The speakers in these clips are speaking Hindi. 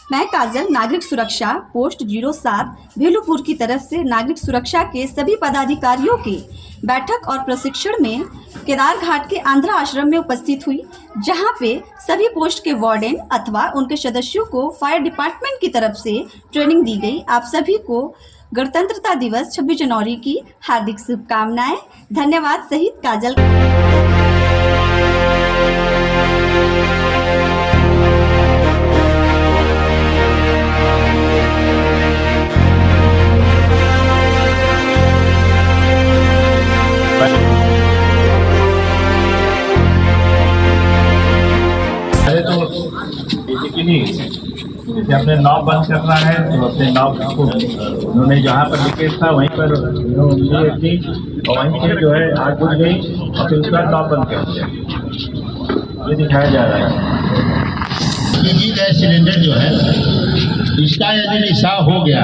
मैं काजल नागरिक सुरक्षा पोस्ट 07 भेलूपुर की तरफ से नागरिक सुरक्षा के सभी पदाधिकारियों की बैठक और प्रशिक्षण में केदार घाट के आंध्रा आश्रम में उपस्थित हुई, जहां पे सभी पोस्ट के वार्डन अथवा उनके सदस्यों को फायर डिपार्टमेंट की तरफ से ट्रेनिंग दी गई। आप सभी को गणतंत्रता दिवस 26 जनवरी की हार्दिक शुभकामनाएं। धन्यवाद। सहित काजल। जैसे अपने नाव बंद करना है तो अपने नाव को उन्होंने जहाँ पर लीकेज था वहीं पर उन्होंने थी और वहीं से जो है आग बुझ गई और फिर उसका नाव बंद कर दिया। ये दिखाया जा रहा है। ये गैस सिलेंडर जो है इसका यदि रिसाव हो गया,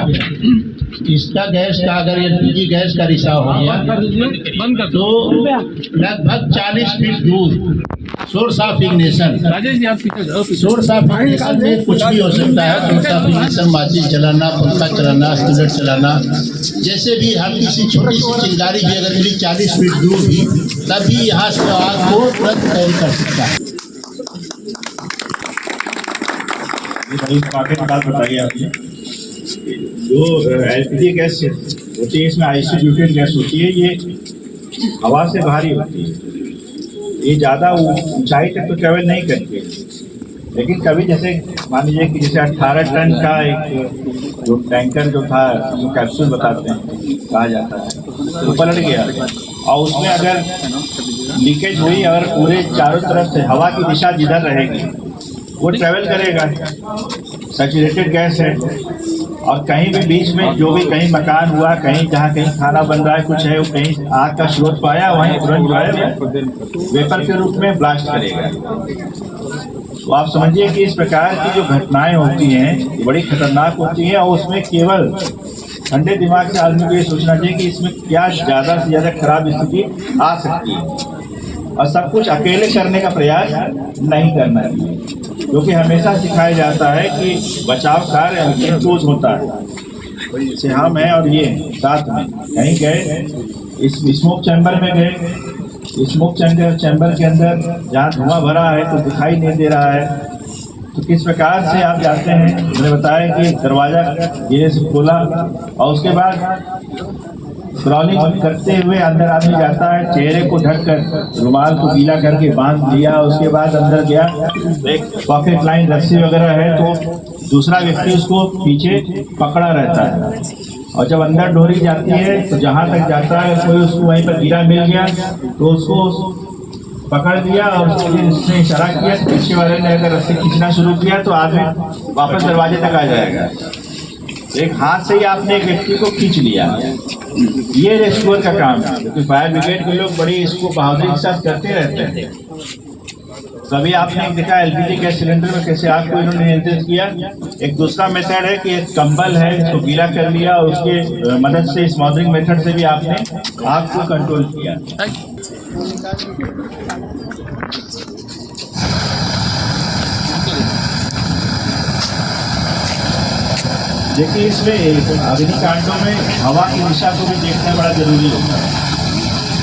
इसका गैस का अगर एलपीजी गैस का रिसाव हो गया तो लगभग 40 फीट दूर source of ignition, source of ignition में कुछ भी हो सकता है। सोर्स ऑफ इग्निशन माचिस चलाना, पंखा चलाना, सिगरेट चलाना, जैसे भी हल्की सी छोटी सी चिंगारी भी अगर मिली 40 फीट दूर भी, तभी यहाँ से आग को तुरंत तैयार कर सकता है। बात बताइए आपने, जो एलपीजी गैस होती है इसमें आइसोब्यूटेन गैस होती है, ये हवा से भारी होती है, ये ज़्यादा ऊंचाई तक तो ट्रेवल नहीं करती है। लेकिन कभी जैसे मान लीजिए कि जैसे 18 टन का एक जो टैंकर जो था, जो कैप्सूल बताते हैं कहा जाता है, तो पलट गया और उसमें अगर लीकेज हुई और पूरे चारों तरफ से हवा की दिशा जिधर रहेगी वो ट्रेवल करेगा। सैचुरेटेड गैस है और कहीं भी बीच में जो भी कहीं मकान हुआ, कहीं जहाँ कहीं खाना बन रहा है, कुछ है, वो कहीं आग का स्रोत पाया, वहीं तुरंत जो है वेपर के रूप में ब्लास्ट करेगा। तो आप समझिए कि इस प्रकार की जो घटनाएं होती हैं बड़ी खतरनाक होती हैं और उसमें केवल ठंडे दिमाग से आदमी को ये सोचना चाहिए कि इसमें क्या ज़्यादा से ज़्यादा खराब स्थिति आ सकती है और सब कुछ अकेले करने का प्रयास नहीं करना चाहिए, क्योंकि हमेशा सिखाया जाता है कि बचाव कार्य महफूज होता है। जैसे हम हैं और ये साथ में कहीं गए, इस स्मोक चैम्बर में गए, स्मोक चैम्बर के अंदर जहाँ धुआं भरा है तो दिखाई नहीं दे रहा है, तो किस प्रकार से आप जाते हैं। मैंने बताया कि दरवाज़ा धीरे से खोला और उसके बाद क्रॉलिंग करते हुए अंदर आदमी जाता है, चेहरे को ढककर रुमाल को गीला करके बांध लिया, उसके बाद अंदर गया, एक पॉकेट लाइन रस्सी वगैरह है तो दूसरा व्यक्ति उसको पीछे पकड़ा रहता है और जब अंदर डोरी जाती है तो जहाँ तक जाता है कोई उसको वहीं पर गिरा मिल गया तो उसको पकड़ लिया और उसने इशारा किया, पीछे वाले ने अगर रस्सी खींचना शुरू किया तो आदमी वापस दरवाजे तक आ जाएगा। एक हाथ से ही आपने एक व्यक्ति को खींच लिया। ये रेस्क्यूअर का काम है, क्योंकि फायर ब्रिगेड के लोग बड़ी इसको बहादुरी के साथ करते रहते हैं। कभी आपने देखा एलपीजी गैस सिलेंडर में कैसे आग को इन्होंने नियंत्रित किया। एक दूसरा मेथड है कि एक कंबल है, इसको गीला कर लिया और उसके मदद से स्मॉदरिंग मेथड से भी आपने आग को कंट्रोल किया। देखिए, इसमें अग्निकांडों में हवा की दिशा को भी देखना बड़ा जरूरी होता है।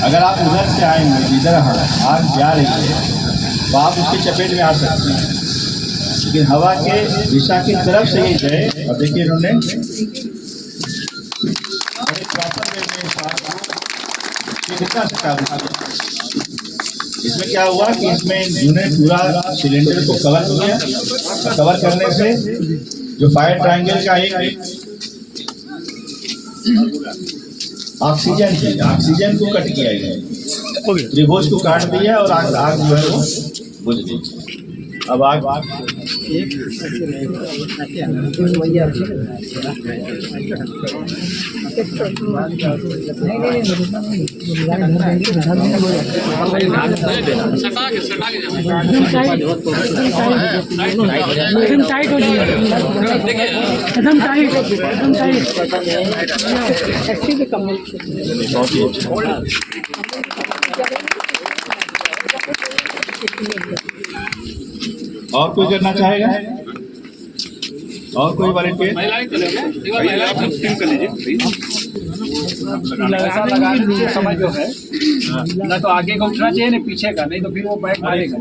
अगर आप उधर से आएंगे जिधर आग जा रही है तो आप उसकी चपेट में आ सकते हैं, लेकिन हवा के दिशा की तरफ से ही गए और देखिए इन्होंने कितना सका। इसमें क्या हुआ कि इसमें इन्होंने पूरा सिलेंडर को कवर किया, कवर करने से जो फायर ट्रायंगल का एक ऑक्सीजन को कट किया गया, त्रिभुज को काट दिया और आग जो है वो बुझ गई। अब आग और कोई करना चाहेगा? और कोई वॉलंटियर? ऐसा लगाने के समय जो है ना तो आगे का उठना चाहिए ना पीछे का, नहीं तो फिर वो बैग बढ़ेगा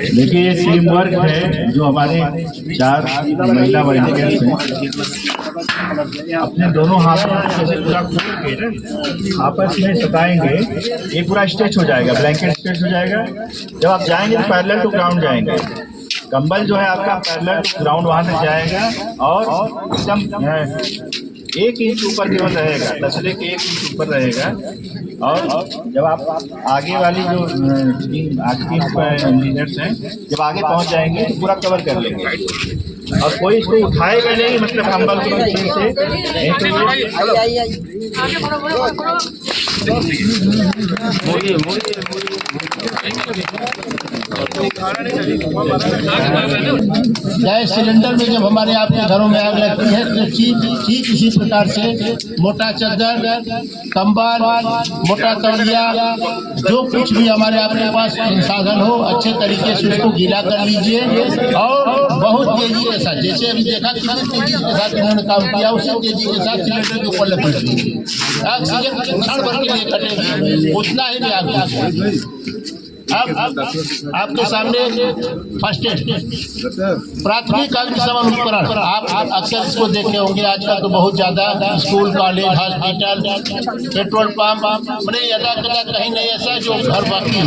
देखिए ये टीम वर्क है जो हमारे 4 महिला वॉलंटियर्स हैं, अपने दोनों हाथों से पूरा खोल के ना आपस में सताएंगे, ये पूरा स्ट्रेच हो जाएगा, ब्लैंकेट स्ट्रेच हो जाएगा। जब आप जाएंगे तो पैरेलल टू ग्राउंड जाएंगे, कंबल जो है आपका पैरेलल टू ग्राउंड वहां तक जाएगा और एकदम 1 इंच ऊपर केवल रहेगा, तसले के 1 इंच ऊपर रहेगा। और जब आप आगे वाली जो टीम लीडर्स हैं जब आगे पहुंच जाएंगे तो पूरा कवर कर लेंगे और कोई इसको उठाएगा नहीं, मतलब कंबल को नहीं गैस सिलेंडर में जब हमारे आपके घरों में आग लगती है तो ठीक इसी प्रकार से मोटा चादर, कंबल, मोटा तौलिया, जो कुछ भी हमारे आपके पास संसाधन हो अच्छे तरीके से उसको गीला कर लीजिए और बहुत तेजी के साथ, जैसे अभी देखा कितनी तेजी के साथ इन्होंने काम किया उसी तेजी के साथ सिलेंडर के ऊपर लपेट दीजिए। ऑक्सीजन क्षण भर के लिए कटेगी, उतना ही भी आग। अब आपके सामने फर्स्ट एड प्राथमिक अग्निशमन उपकरण, आप अक्सर इसको देखे होंगे आजकल तो बहुत ज्यादा school, college, hospital, petrol pump, मैंने यदा कदा कहीं नहीं ऐसा जो घर बाकी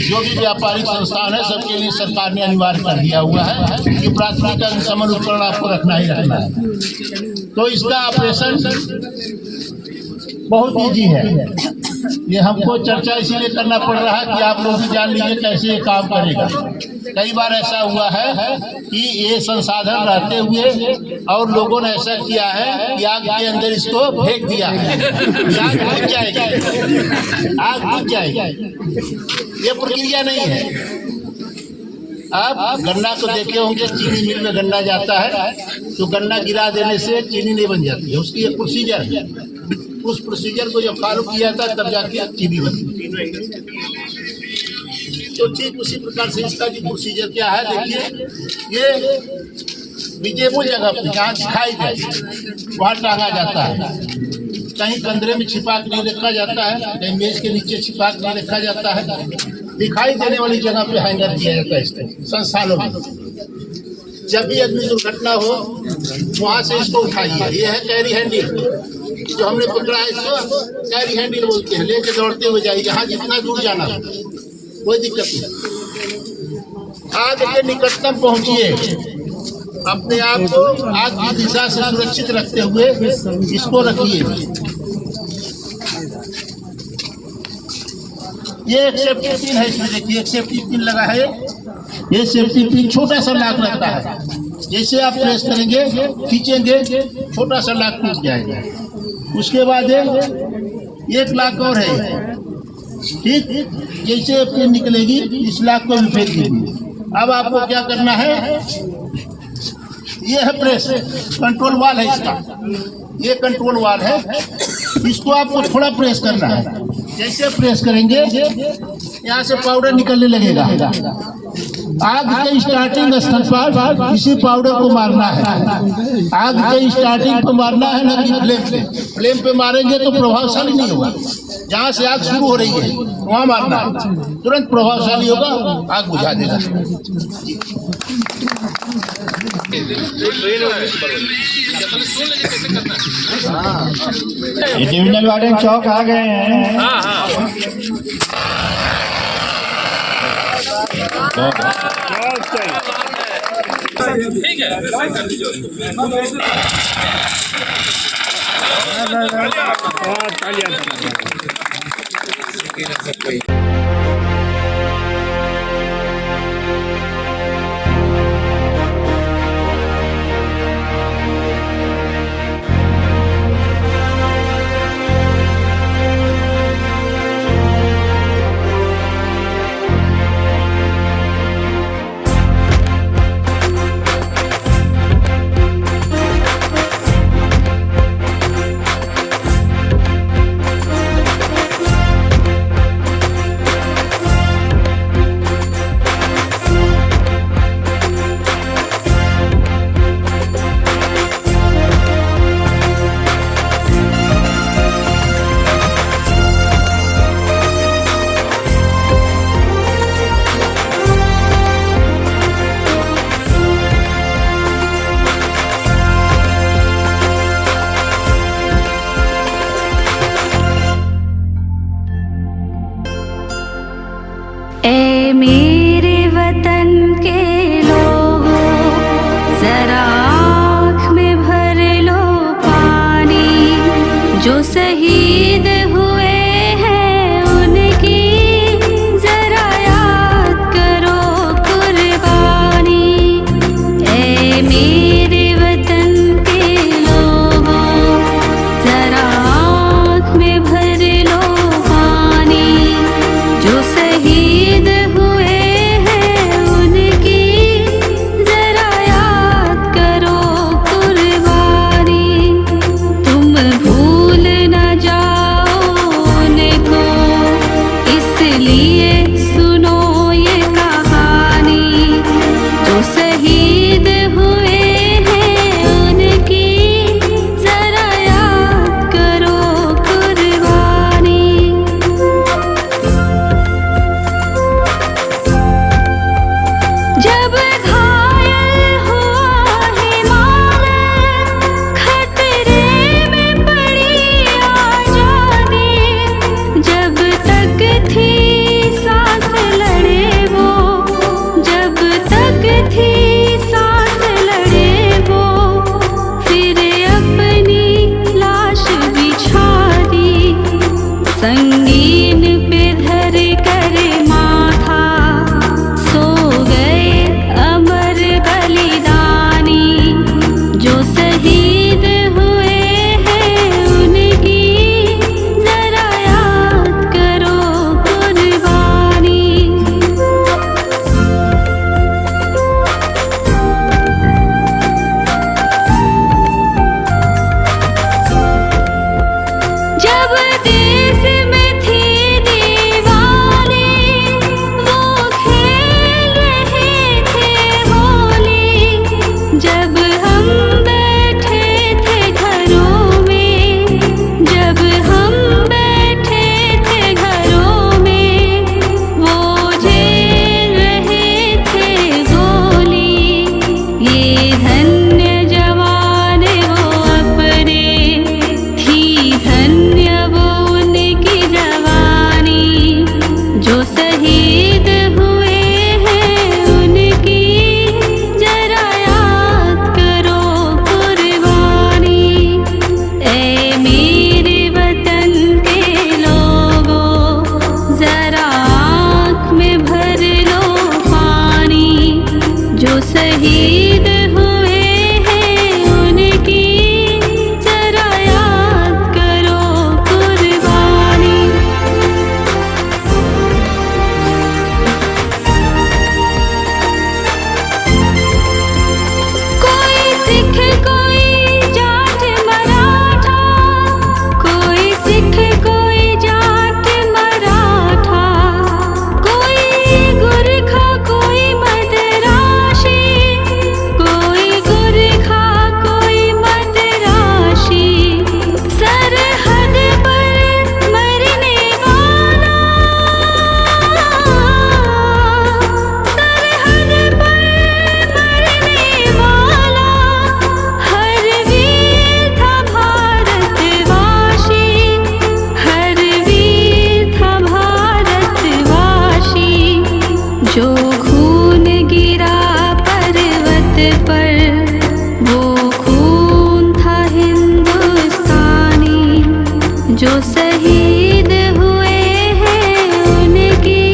जो भी व्यापारिक संस्थान है सबके लिए सरकार ने अनिवार्य कर दिया हुआ है कि प्राथमिक अग्निशमन उपकरण आपको रखना ही रखना है। तो इसका ऑपरेशन बहुत ईजी है, ये हमको चर्चा इसीलिए करना पड़ रहा है कि आप लोग भी जान लीजिए कैसे ये काम करेगा। कई बार ऐसा हुआ है कि ये संसाधन रहते हुए और लोगों ने ऐसा किया है कि आग के अंदर इसको फेंक दिया है, आग बुझ जाएगी, आग बुझ जाएगी। ये प्रक्रिया नहीं है। आप गन्ना को देखे होंगे, चीनी मिल में गन्ना जाता है तो गन्ना गिरा देने से चीनी नहीं बन जाती है, उसकी एक प्रोसीजर है। उस प्रोसीजर को जब फॉलो किया था तब जाके चीनी बनती। तो ठीक उसी प्रकार से इसका भी प्रोसीजर क्या है, देखिए ये विजेबल जगह पर जहाँ दिखाई जाए वहाँ टांगा जाता है, कहीं कंधे में छिपा के नहीं रखा जाता है, कहीं मेज के नीचे छिपा के नहीं रखा जाता है, दिखाई देने वाली जगह पे हैंगर किया जाता है। इसको संस्थानों में जब भी अग्नि दुर्घटना हो वहाँ से इसको उठाइए। ये है कैरी हैंडल, जो हमने पकड़ा है इसको कैरी हैंडल बोलते हैं, लेके दौड़ते हुए जाइए जहाँ जितना दूर जाना कोई दिक्कत नहीं। आग के निकटतम पहुँचिए, अपने आप को आग की दिशा से सुरक्षित रखते हुए इसको रखिए। ये एक सेफ्टी पिन है, इसमें देखिए एक सेफ्टी पिन लगा है। ये सेफ्टी पिन छोटा सा लॉक रहता है, जैसे आप प्रेस करेंगे खींचेंगे छोटा सा लॉक टूट जाएगा। उसके बाद एक लॉक और है, ठीक जैसे पिन निकलेगी इस लॉक को भी फेंक दीजिए। अब आपको क्या करना है, ये है प्रेस, कंट्रोल वाल है इसका, ये कंट्रोल वाल है, इसको आपको थोड़ा प्रेस करना है। जैसे प्रेस करेंगे यहाँ से पाउडर निकलने लगेगा। आग के स्टार्टिंग स्थल पर इसी पाउडर को मारना है, आग के स्टार्टिंग पर मारना है, ना कि फ्लेम पे। फ्लेम पे मारेंगे तो प्रभावशाली नहीं होगा, जहाँ से आग शुरू हो रही है वहाँ मारना है, तुरंत प्रभावशाली होगा, आग बुझा देगा। ये डिविजनल वार्डन चौक आ गए हैं। ठीक है। शहीद हुए हैं उनकी जरा याद करो कुर्बानी। ऐ मेरे वतन के लोगों जरा आँख में भर लो पानी। जो शहीद हुए हैं उनकी जरा याद करो कुर्बानी। तुम भूल न जाओ उनको इसलिए सुनो ये कहानी। जो शहीद हुए हैं उनकी जरा याद करो कुर्बानी। जब घायल हुआ हिमालय खतरे में पड़ी आजादी। जब तक थी सांस लड़े वो, जब तक थी सांस लड़े वो, फिर अपनी लाश बिछा दी। संगीन पे धर कर माथा सो गए अमर बलिदानी। जो शहीद हुए हैं उनकी जरा याद करो कुर्बानी। जब देश में थी दीवानी वो खेल रहे थे होली। जब हम बैठे थे घरों में, जब हम बैठे थे घरों में, वो झेल रहे थे गोली। ये धन्य जवान वो अपने, थी धन्य वो उनकी जवानी। जो शहीद हुए हैं उनकी जरा याद करो कुर्बानी। ऐ मेरे वतन के लोगों जरा आँख में भर लो पानी। जो शहीद हुए हैं उनकी जरा याद करो कुर्बानी। कोई सिख कोई जाट मराठा, कोई सिख कोई जाट मराठा, कोई गुरखा कोई मदराशी, कोई गुरखा कोई मदराशी। सरहद पर मरने वाला, सरहद पर मरने वाला हर वीर था भारतवासी। हर वीर था भारतवासी। जो खून गिरा पर्वत पर वो खून था हिंदुस्तानी। जो शहीद हुए हैं उनकी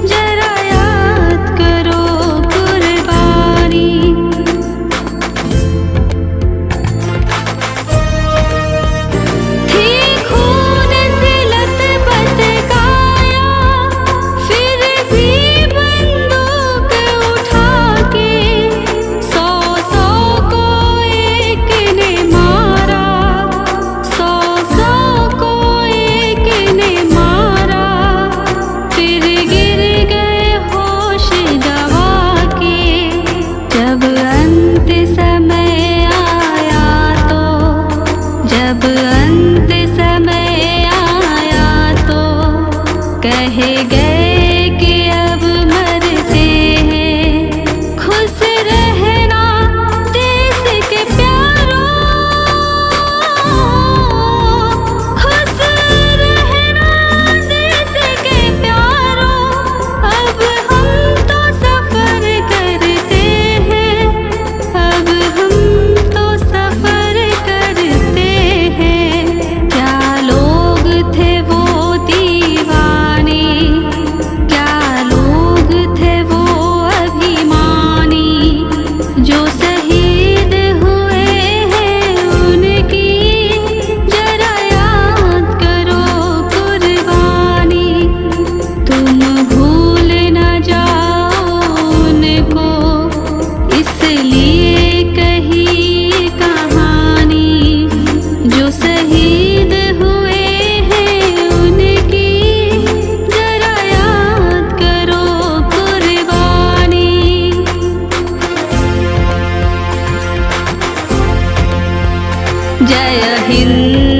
जरा याद करो कुर्बानी। थी खून से लथपथ काया, फिर भी बंदूक उठा के 100-100 को एक ने मारा। 100-100 को एक जय हिंद।